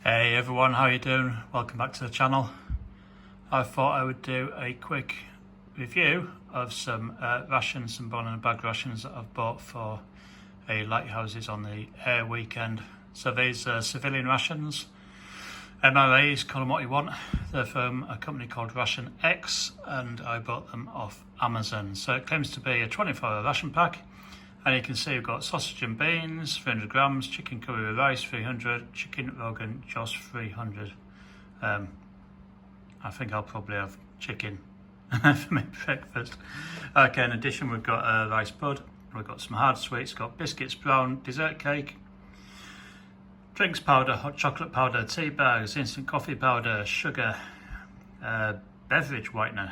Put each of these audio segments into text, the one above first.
Hey everyone, how you doing? Welcome back to the channel. I thought I would do a quick review of some rations, some bone in a bag rations that I've bought for a lighthouses on the air weekend. So these are civilian rations, MREs, call them what you want. They're from a company called Ration-X and I bought them off Amazon. So it claims to be a 24-hour ration pack. And you can see we've got sausage and beans, 300 grams, chicken curry with rice, 300, chicken Rogan Josh, 300. I think I'll probably have chicken for my breakfast. Okay, in addition we've got a rice pud, we've got some hard sweets, got Biscuits Brown, dessert cake, drinks powder, hot chocolate powder, tea bags, instant coffee powder, sugar, beverage whitener,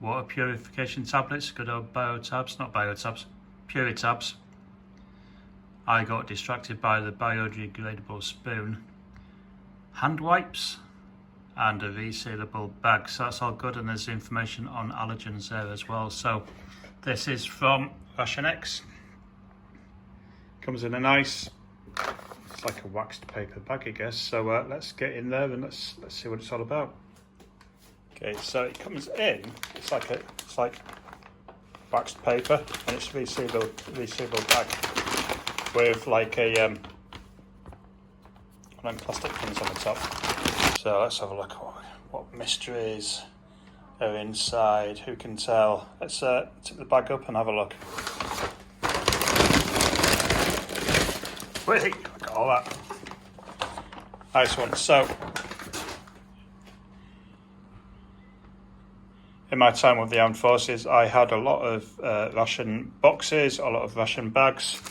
water purification tablets, good old biotabs, not biotabs, puritabs. I got distracted by the biodegradable spoon, hand wipes, and a resealable bag. So that's all good, and there's information on allergens there as well. So this is from Ration-X. Comes in a nice, it's like a waxed paper bag, I guess. So let's get in there and let's see what it's all about. Okay, so it comes in, it's like waxed paper, and it's resealable bag with like a one of them plastic things on the top. So let's have a look what mysteries are inside. Who can tell? Let's tip the bag up and have a look. Wait, look at all that. Nice one. So in my time with the armed forces, I had a lot of ration boxes, a lot of ration bags,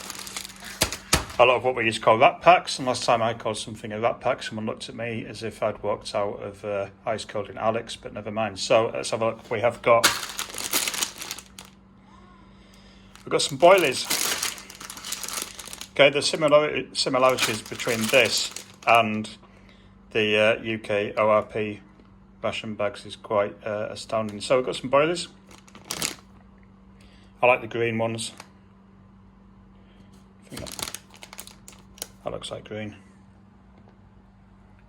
a lot of what we used to call rat packs. And last time I called something a rat pack, someone looked at me as if I'd walked out of ice cold in Alex, but never mind. So let's have a look. We've got some boilies. Okay, the similarities between this and the UK ORP ration bags is quite astounding. So we've got some boilies. I like the green ones. I think that looks like green.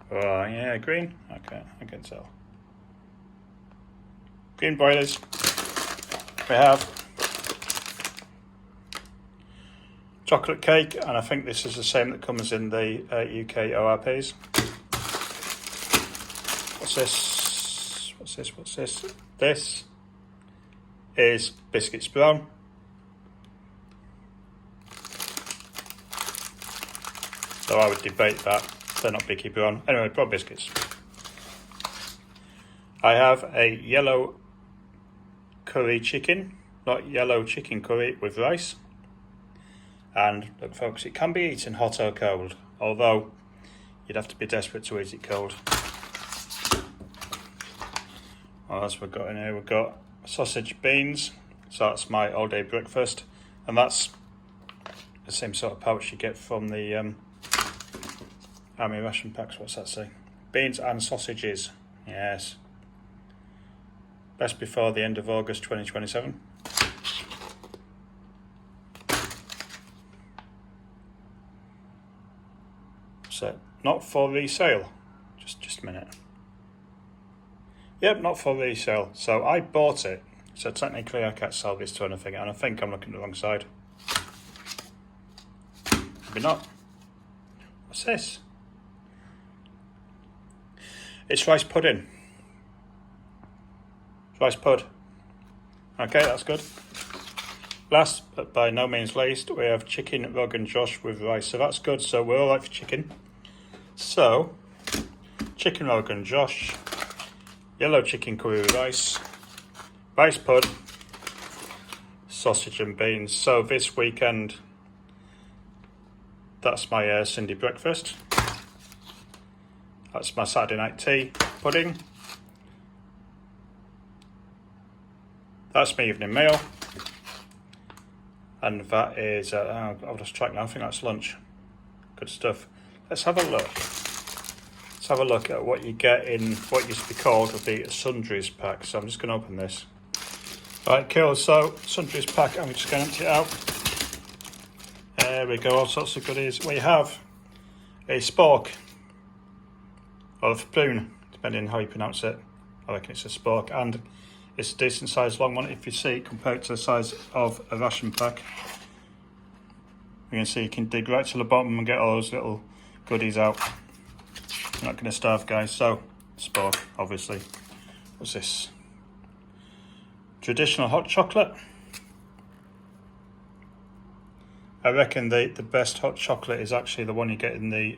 Oh yeah, green. Okay, I can tell. Green boilies. We have chocolate cake, and I think this is the same that comes in the UK ORPs. What's this? What's this? This is Biscuits Brown. So I would debate that. They're not Bicky Brown. Anyway, brown biscuits. I have a yellow curry chicken, not yellow chicken curry with rice. And look folks, it can be eaten hot or cold, although you'd have to be desperate to eat it cold. What else we've got in here? We've got sausage beans, so that's my all-day breakfast, and that's the same sort of pouch you get from the army ration packs. What's that say? Beans and sausages, yes. Best before the end of August 2027. So, not for resale. Just a minute. Yep, not for resale. So I bought it. So technically I can't sell this to anything, and I think I'm looking at the wrong side. Maybe not. What's this? It's rice pudding. Rice pud. Okay, that's good. Last, but by no means least, we have chicken Rogan Josh with rice. So that's good. So we're all right for chicken. So, chicken Rogan Josh, yellow chicken curry with rice, rice pud, sausage and beans. So this weekend, that's my Sunday breakfast. That's my Saturday night tea, pudding. That's my evening meal. And that is, I'll just track now, I think that's lunch. Good stuff. Let's have a look. Let's have a look at what you get in what used to be called the sundries pack. So I'm just going to open this. Right, cool. So sundries pack, I'm just going to empty it out. There we go, all sorts of goodies. We have a spork or a spoon, depending on how you pronounce it. I reckon it's a spork, and it's a decent sized long one. If you see, compared to the size of a ration pack, you can see you can dig right to the bottom and get all those little goodies out. You're not going to starve, guys. So, spork, obviously. What's this? Traditional hot chocolate. I reckon the best hot chocolate is actually the one you get in the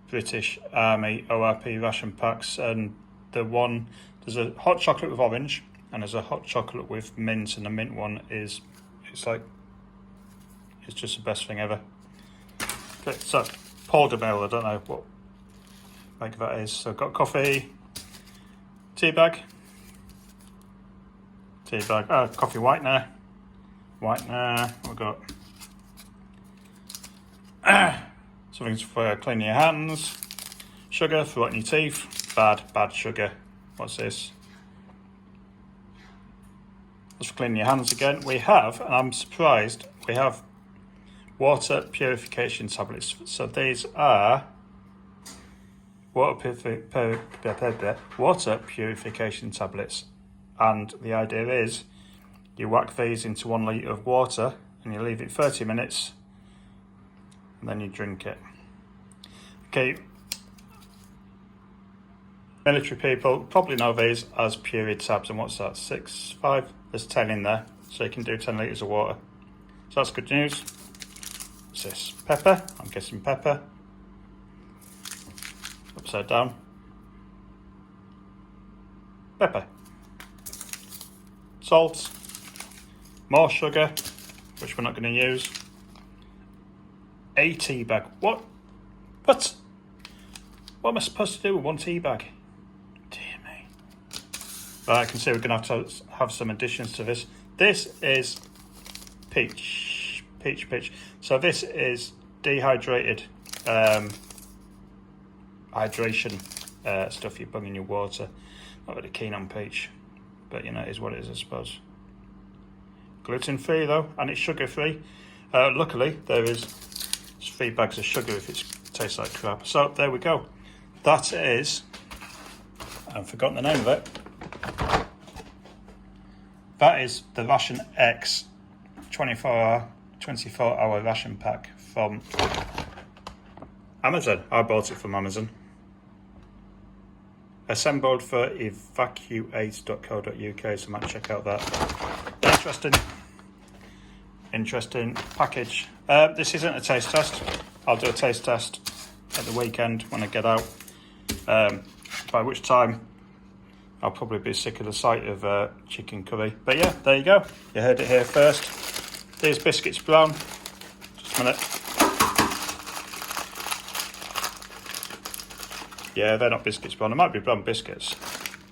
British Army ORP ration packs, and there's a hot chocolate with orange and there's a hot chocolate with mint, and the mint one it's just the best thing ever. Okay, so POTA meal, I don't know what make that is. So I've got coffee, tea bag, coffee whitener, we've got something for cleaning your hands, sugar for whitening your teeth, bad sugar. What's this? That's for cleaning your hands again. We have, and I'm surprised, we have water purification tablets. So these are water purification tablets, and the idea is you whack these into 1 litre of water and you leave it 30 minutes and then you drink it. Okay, military people probably know these as Puree tabs, and what's that, 5? There's 10 in there, so you can do 10 litres of water. So that's good news. What's this? Pepper, I'm guessing pepper. Upside down. Pepper. Salt. More sugar, which we're not going to use. A tea bag. What? What am I supposed to do with 1 tea bag? Dear me. Right, I can see we're going to have some additions to this. This is peach. So this is dehydrated hydration stuff you bung in your water. Not really keen on peach, but you know, it is what it is, I suppose. Gluten free though, and it's sugar free. Luckily, there is 3 bags of sugar if it tastes like crap. So there we go. That is, I've forgotten the name of it. That is the Ration-X 24-hour ration pack from Amazon. I bought it from Amazon. Assembled for evacuate.co.uk, so I might check out that. Interesting package. This isn't a taste test. I'll do a taste test at the weekend when I get out, by which time I'll probably be sick of the sight of chicken curry. But yeah, there you go. You heard it here first. These Biscuits Brown. Just a minute. Yeah, they're not Biscuits Brown. They might be brown biscuits.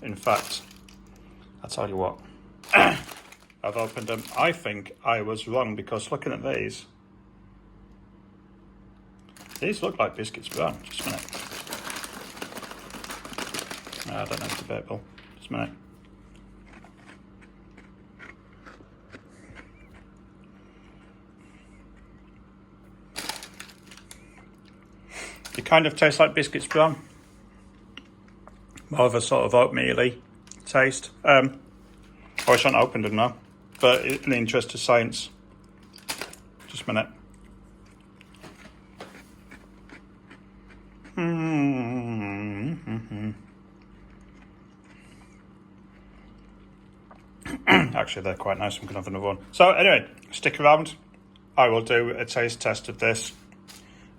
In fact, I'll tell you what. I've opened them. I think I was wrong, because looking at these look like Biscuits Brown. Just a minute. I don't know if it's debatable. Just a minute. They kind of taste like Biscuits Brown. More of a sort of oatmeal-y taste. I shouldn't have opened them now, but in the interest of science, just a minute. Actually, they're quite nice. I'm going to have another one. So anyway, stick around. I will do a taste test of this,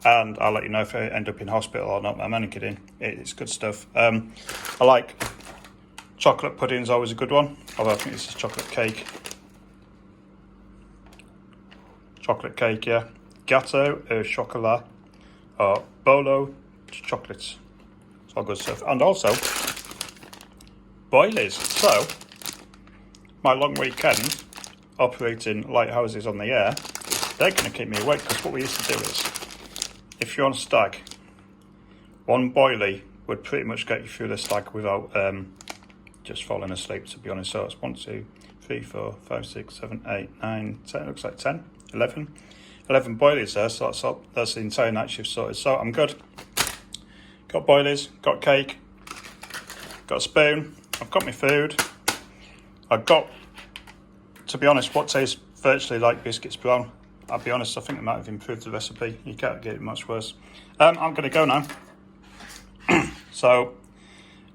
and I'll let you know if I end up in hospital or not. I'm only kidding. It's good stuff. I like chocolate pudding, is always a good one. Although I think this is chocolate cake. Chocolate cake, yeah. Gâteau au chocolat or bolo chocolates. It's all good stuff. And also boilies. So my long weekend operating lighthouses on the air, they're going to keep me awake, because what we used to do is, if you're on stag, 1 boilie would pretty much get you through the stag without just falling asleep, to be honest. So it's 1, 2, 3, 4, 5, 6, 7, 8, 9, 10. It looks like 10, 11. 11 boilies there, so that's the entire night shift sorted. So I'm good. Got boilies, got cake, got a spoon, I've got my food. I've got, to be honest, what tastes virtually like Biscuits Brown. I'll be honest, I think they might have improved the recipe. You can't get it much worse. I'm going to go now. So,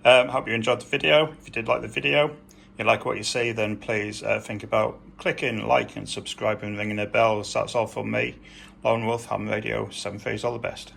hope you enjoyed the video. If you did like the video, you like what you see, then please think about clicking like and subscribing and ringing the bell. So that's all from me, Lone Wolf, Ham Radio 73's all the best.